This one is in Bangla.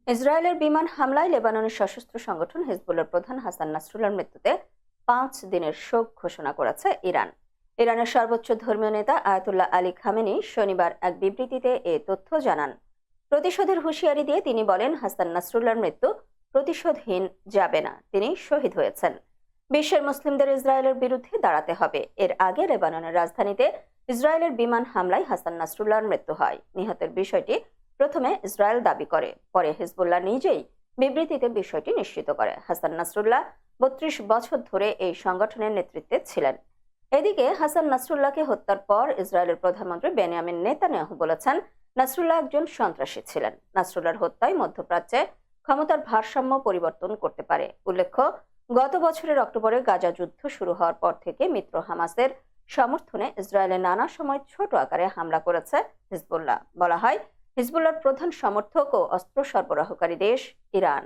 ইসরায়েলের বিমান হামলায় লেবাননের সশস্ত্র সংগঠন হিজবুল্লাহর প্রধান হাসান নাসরুল্লাহর মৃত্যুতে 5 দিনের শোক ঘোষণা করেছে ইরান। ইরানের সর্বোচ্চ ধর্মীয় নেতা আয়াতুল্লাহ আলী খামেনি শনিবার এক বিবৃতিতে এ তথ্য জানান। প্রতিশোধের হুঁশিয়ারি দিয়ে তিনি বলেন, হাসান নাসরুল্লাহর মৃত্যু প্রতিশোধহীন যাবে না, তিনি শহীদ হয়েছেন। বিশ্বের মুসলিমদের ইসরায়েলের বিরুদ্ধে দাঁড়াতে হবে। এর আগে লেবাননের রাজধানীতে ইসরায়েলের বিমান হামলায় হাসান নাসরুল্লাহর মৃত্যু হয়। নিহতের বিষয়টি প্রথমে ইসরায়েল দাবি করে, পরে হিজবুল্লাহ নিজেই বিবৃতিতে বিষয়টি নিশ্চিত করে। হাসান নাসরুল্লাহ 32 বছর ধরে এই সংগঠনের নেতৃত্বে ছিলেন। এদিকে হাসান নাসরুল্লাহকে হত্যার পর ইসরায়েলের প্রধানমন্ত্রী বেনিয়ামিন নেতানিয়াহু বলেছেন, নাসরুল্লাহ একজন সন্ত্রাসী ছিলেন। নাসরুল্লাহর হত্যায় মধ্যপ্রাচ্যে ক্ষমতার ভারসাম্য পরিবর্তন করতে পারে। উল্লেখ্য, গত বছরের অক্টোবরে গাজা যুদ্ধ শুরু হওয়ার পর থেকে মিত্র হামাসের সমর্থনে ইসরায়েলে নানা সময় ছোট আকারে হামলা করেছে হিজবুল্লাহ। বলা হয়, হিজবুল্লাহর প্রধান সমর্থক ও অস্ত্র সরবরাহকারী দেশ ইরান।